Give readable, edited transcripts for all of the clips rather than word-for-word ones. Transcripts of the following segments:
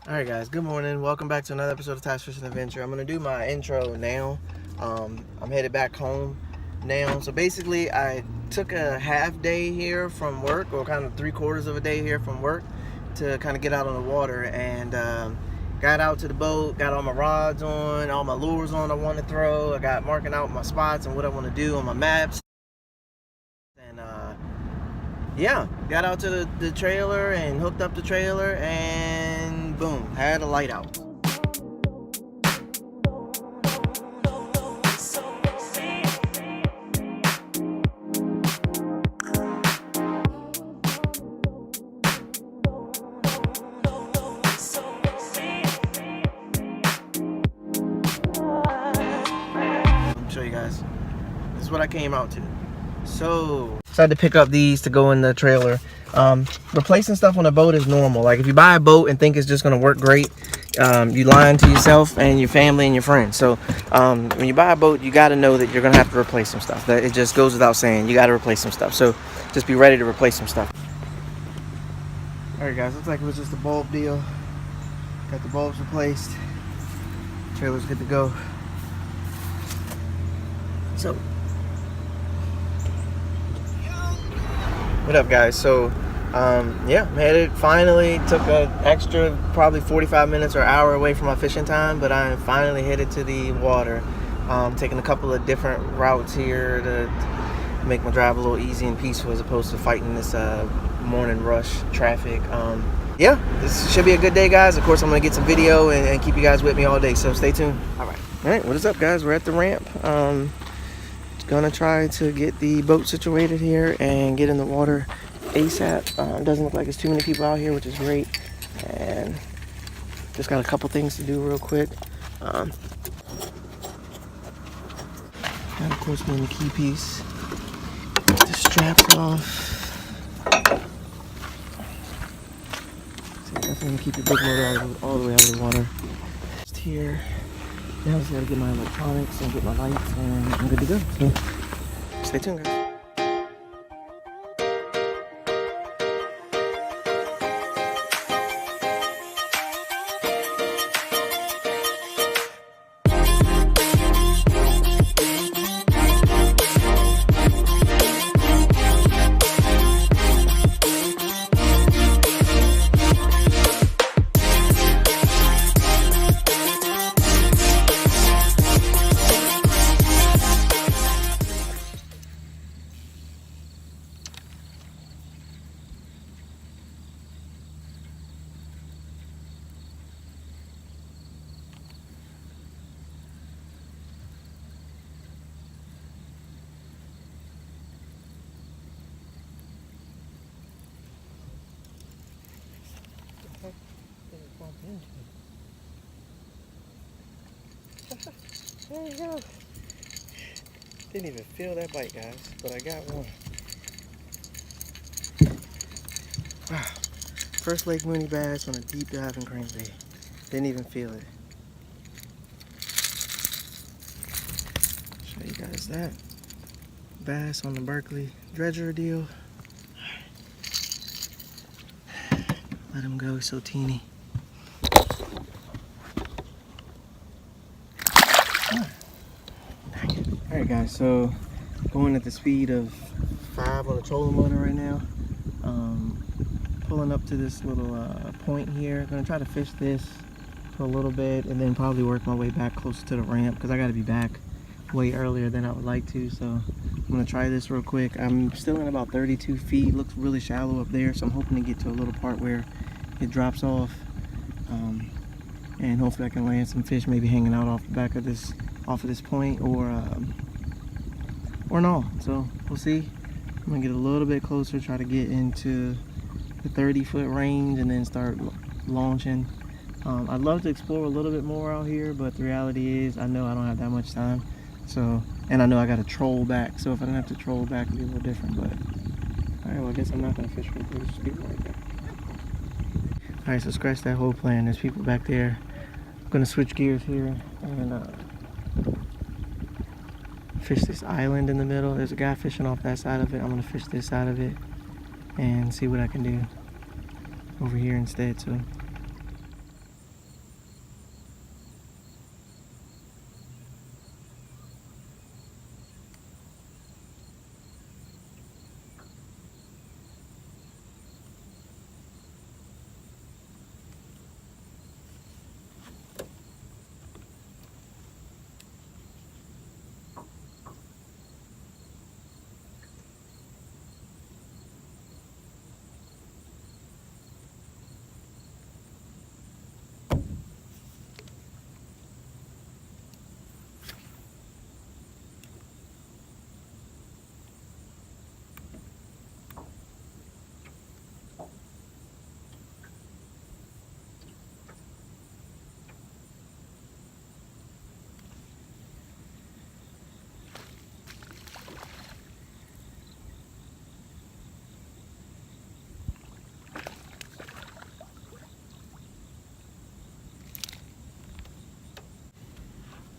Alright guys, good morning. Welcome back to another episode of Ty's Fishing Adventure. I'm going to do my intro now. I'm headed back home now. So basically, I took a half day here from work, or kind of 3/4 of a day here from work, to kind of get out on the water. And got out to the boat, got all my rods on, all my lures on I want to throw. I got marking out my spots and what I want to do on my maps. And yeah, got out to the trailer and hooked up the trailer, and boom, had a light out. Let me show you guys. This is what I came out to. So decided to pick up these to go in the trailer. Replacing stuff on a boat is normal. Like if you buy a boat and think it's just gonna work great, you lying to yourself and your family and your friends. So when you buy a boat, you got to know that you're gonna have to replace some stuff. That it just goes without saying. You got to replace some stuff. So just be ready to replace some stuff. All right, guys. Looks like it was just a bulb deal. Got the bulbs replaced. Trailer's good to go. So, what up, guys? So, yeah, I'm headed. Finally took an extra probably 45 minutes or hour away from my fishing time, but I'm finally headed to the water. Taking a couple of different routes here to make my drive a little easy and peaceful, as opposed to fighting this morning rush traffic. Yeah, this should be a good day, guys. Of course, I'm gonna get some video and keep you guys with me all day, so stay tuned. All right, what is up, guys? We're at the ramp. Gonna try to get the boat situated here and get in the water ASAP. Doesn't look like there's too many people out here, which is great. And just got a couple things to do real quick. And of course, me the key piece. Get the straps off. So definitely keep your big motor all the way out of the water. Just here. Now I just gotta get my electronics and get my lights, and I'm good to go. So stay tuned, guys. There you go. Didn't even feel that bite, guys, but I got one. Wow. First Lake Mooney bass on a deep dive in crankbait. Didn't even feel it. Show you guys that. Bass on the Berkley dredger deal. Let him go, he's so teeny. Alright guys, so going at the speed of 5 on the trolling motor right now. Pulling up to this little point here. Gonna try to fish this for a little bit and then probably work my way back closer to the ramp, because I gotta be back way earlier than I would like to. So I'm gonna try this real quick. I'm still in about 32 feet. Looks really shallow up there, so I'm hoping to get to a little part where it drops off. And hopefully I can land some fish maybe hanging out off the back of this, off of this point, or no. So we'll see. I'm gonna get a little bit closer, try to get into the 30-foot range, and then start launching. I'd love to explore a little bit more out here, but the reality is I know I don't have that much time. So, and I know I gotta troll back. So if I don't have to troll back, it'll be a little different. But all right, well, I guess I'm not gonna fish for those people right there. All right, so scratch that whole plan. There's people back there. I'm gonna switch gears here and fish this island in the middle. There's a guy fishing off that side of it. I'm gonna fish this side of it and see what I can do over here instead. So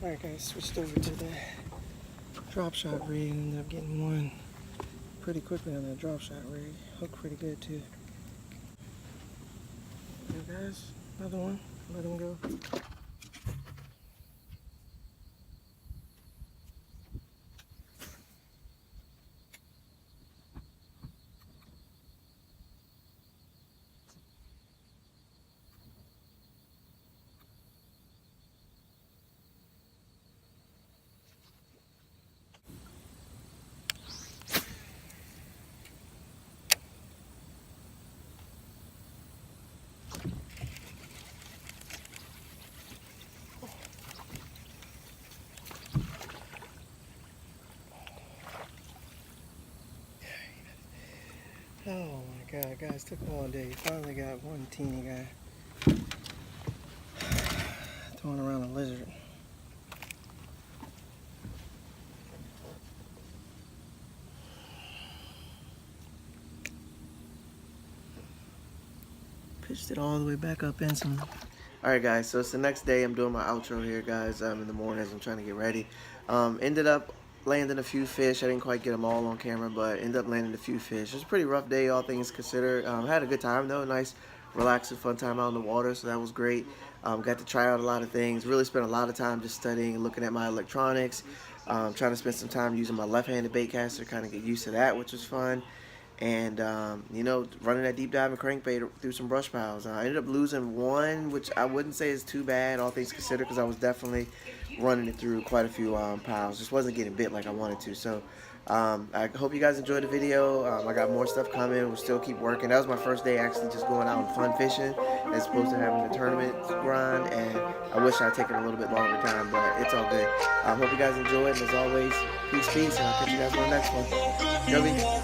Alright guys, switched over to the drop shot rig. Ended up getting one pretty quickly on that drop shot rig. Hooked pretty good too. Okay guys, another one. Let him go. Oh my god, guys, took all day. Finally got one teeny guy throwing around a lizard. Pitched it all the way back up in some. Alright guys, so it's the next day. I'm doing my outro here, guys, in the morning as I'm trying to get ready. Ended up landing a few fish. I didn't quite get them all on camera, but ended up landing a few fish. It was a pretty rough day, all things considered. Had a good time though, nice, relaxing, fun time out in the water, so that was great. Got to try out a lot of things. Really spent a lot of time just studying and looking at my electronics. Trying to spend some time using my left-handed bait caster, kind of get used to that, which was fun. And you know, running that deep diving crankbait through some brush piles. I ended up losing one, which I wouldn't say is too bad, all things considered, because I was definitely running it through quite a few piles. Just wasn't getting bit like I wanted to. So I hope you guys enjoyed the video. I got more stuff coming. We'll still keep working. That was my first day actually just going out and fun fishing as opposed to having the tournament grind. And I wish I'd taken a little bit longer time, but it's all good. I hope you guys enjoyed. And as always, peace, and I'll catch you guys on the next one. Joby.